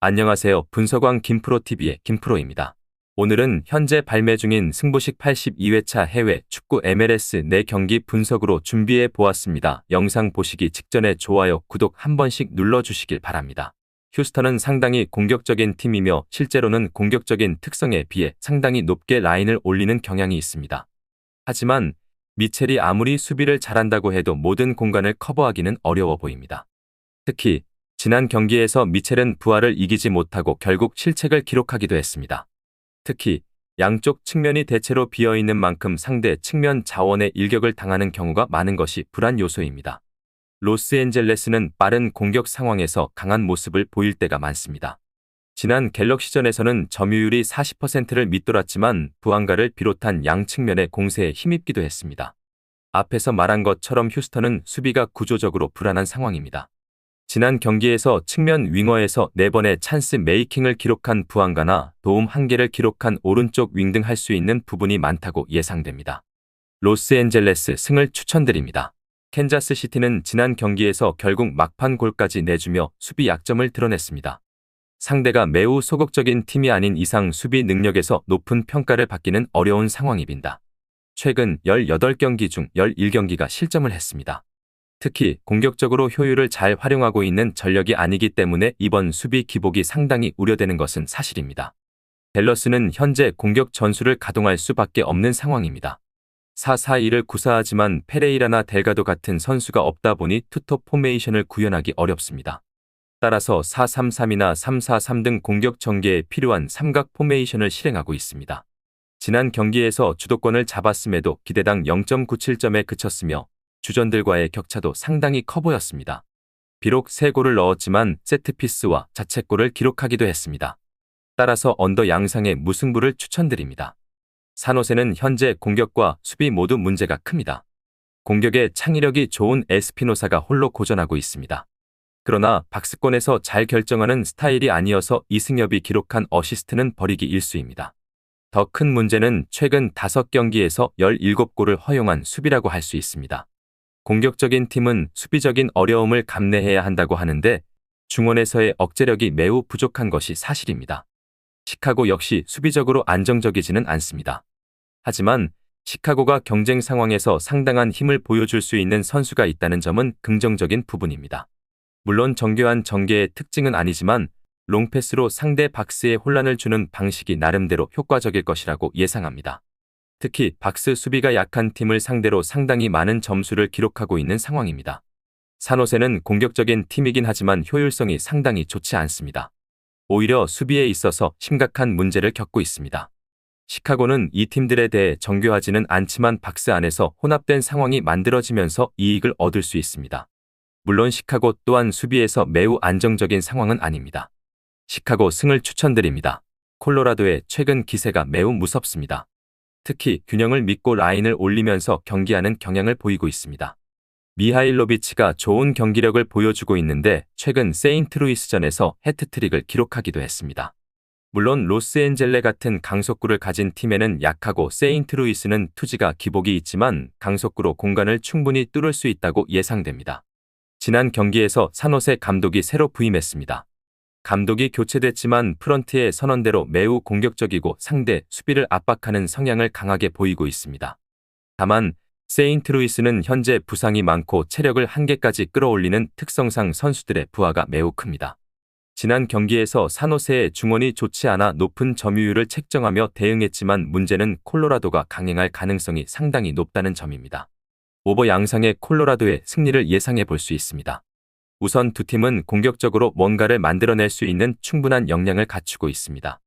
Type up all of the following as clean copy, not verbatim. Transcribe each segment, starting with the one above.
안녕하세요. 분석왕 김프로TV의 김프로입니다. 오늘은 현재 발매 중인 승부식 82회차 해외 축구 MLS 4경기 분석으로 준비해 보았습니다. 영상 보시기 직전에 좋아요, 구독 한 번씩 눌러주시길 바랍니다. 휴스턴은 상당히 공격적인 팀이며 실제로는 공격적인 특성에 비해 상당히 높게 라인을 올리는 경향이 있습니다. 하지만 미첼이 아무리 수비를 잘한다고 해도 모든 공간을 커버하기는 어려워 보입니다. 특히 지난 경기에서 미첼은 부하를 이기지 못하고 결국 실책을 기록하기도 했습니다. 특히 양쪽 측면이 대체로 비어있는 만큼 상대 측면 자원에 일격을 당하는 경우가 많은 것이 불안 요소입니다. 로스앤젤레스는 빠른 공격 상황에서 강한 모습을 보일 때가 많습니다. 지난 갤럭시전에서는 점유율이 40%를 밑돌았지만 부안가를 비롯한 양 측면의 공세에 힘입기도 했습니다. 앞에서 말한 것처럼 휴스턴은 수비가 구조적으로 불안한 상황입니다. 지난 경기에서 측면 윙어에서 4번의 찬스 메이킹을 기록한 부안가나 도움 1개를 기록한 오른쪽 윙 등 할 수 있는 부분이 많다고 예상됩니다. 로스앤젤레스 승을 추천드립니다. 캔자스시티는 지난 경기에서 결국 막판 골까지 내주며 수비 약점을 드러냈습니다. 상대가 매우 소극적인 팀이 아닌 이상 수비 능력에서 높은 평가를 받기는 어려운 상황입니다. 최근 18경기 중 11경기가 실점을 했습니다. 특히 공격적으로 효율을 잘 활용하고 있는 전력이 아니기 때문에 이번 수비 기복이 상당히 우려되는 것은 사실입니다. 댈러스는 현재 공격 전술을 가동할 수밖에 없는 상황입니다. 4-4-2를 구사하지만 페레이라나 델가도 같은 선수가 없다 보니 투톱 포메이션을 구현하기 어렵습니다. 따라서 4-3-3이나 3-4-3 등 공격 전개에 필요한 삼각 포메이션을 실행하고 있습니다. 지난 경기에서 주도권을 잡았음에도 기대당 0.97점에 그쳤으며 주전들과의 격차도 상당히 커 보였습니다. 비록 3골을 넣었지만 세트피스와 자책골을 기록하기도 했습니다. 따라서 언더 양상의 무승부를 추천드립니다. 산호세는 현재 공격과 수비 모두 문제가 큽니다. 공격에 창의력이 좋은 에스피노사가 홀로 고전하고 있습니다. 그러나 박스권에서 잘 결정하는 스타일이 아니어서 이승엽이 기록한 어시스트는 버리기 일쑤입니다. 더 큰 문제는 최근 5경기에서 17골을 허용한 수비라고 할 수 있습니다. 공격적인 팀은 수비적인 어려움을 감내해야 한다고 하는데 중원에서의 억제력이 매우 부족한 것이 사실입니다. 시카고 역시 수비적으로 안정적이지는 않습니다. 하지만 시카고가 경쟁 상황에서 상당한 힘을 보여줄 수 있는 선수가 있다는 점은 긍정적인 부분입니다. 물론 정교한 전개의 특징은 아니지만 롱패스로 상대 박스에 혼란을 주는 방식이 나름대로 효과적일 것이라고 예상합니다. 특히 박스 수비가 약한 팀을 상대로 상당히 많은 점수를 기록하고 있는 상황입니다. 산호세는 공격적인 팀이긴 하지만 효율성이 상당히 좋지 않습니다. 오히려 수비에 있어서 심각한 문제를 겪고 있습니다. 시카고는 이 팀들에 대해 정교하지는 않지만 박스 안에서 혼합된 상황이 만들어지면서 이익을 얻을 수 있습니다. 물론 시카고 또한 수비에서 매우 안정적인 상황은 아닙니다. 시카고 승을 추천드립니다. 콜로라도의 최근 기세가 매우 무섭습니다. 특히 균형을 믿고 라인을 올리면서 경기하는 경향을 보이고 있습니다. 미하일로비치가 좋은 경기력을 보여주고 있는데 최근 세인트루이스전에서 해트트릭을 기록하기도 했습니다. 물론 로스앤젤레 같은 강속구를 가진 팀에는 약하고 세인트루이스는 투지가 기복이 있지만 강속구로 공간을 충분히 뚫을 수 있다고 예상됩니다. 지난 경기에서 산호세 감독이 새로 부임했습니다. 감독이 교체됐지만 프런트의 선언대로 매우 공격적이고 상대 수비를 압박하는 성향을 강하게 보이고 있습니다. 다만 세인트루이스는 현재 부상이 많고 체력을 한계까지 끌어올리는 특성상 선수들의 부하가 매우 큽니다. 지난 경기에서 산호세의 중원이 좋지 않아 높은 점유율을 책정하며 대응했지만 문제는 콜로라도가 강행할 가능성이 상당히 높다는 점입니다. 오버 양상의 콜로라도의 승리를 예상해 볼 수 있습니다. 우선 두 팀은 공격적으로 뭔가를 만들어낼 수 있는 충분한 역량을 갖추고 있습니다.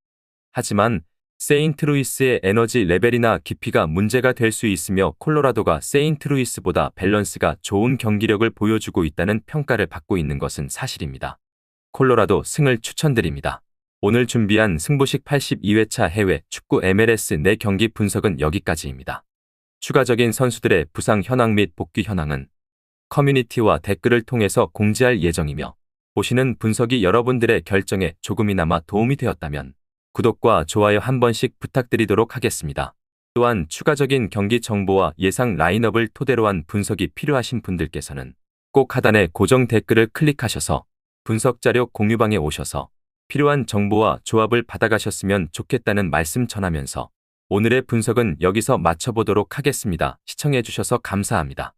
하지만 세인트루이스의 에너지 레벨이나 깊이가 문제가 될 수 있으며 콜로라도가 세인트루이스보다 밸런스가 좋은 경기력을 보여주고 있다는 평가를 받고 있는 것은 사실입니다. 콜로라도 승을 추천드립니다. 오늘 준비한 승부식 82회차 해외 축구 MLS 4경기 분석은 여기까지입니다. 추가적인 선수들의 부상 현황 및 복귀 현황은 커뮤니티와 댓글을 통해서 공지할 예정이며 보시는 분석이 여러분들의 결정에 조금이나마 도움이 되었다면 구독과 좋아요 한 번씩 부탁드리도록 하겠습니다. 또한 추가적인 경기 정보와 예상 라인업을 토대로 한 분석이 필요하신 분들께서는 꼭 하단의 고정 댓글을 클릭하셔서 분석 자료 공유방에 오셔서 필요한 정보와 조합을 받아가셨으면 좋겠다는 말씀 전하면서 오늘의 분석은 여기서 마쳐보도록 하겠습니다. 시청해주셔서 감사합니다.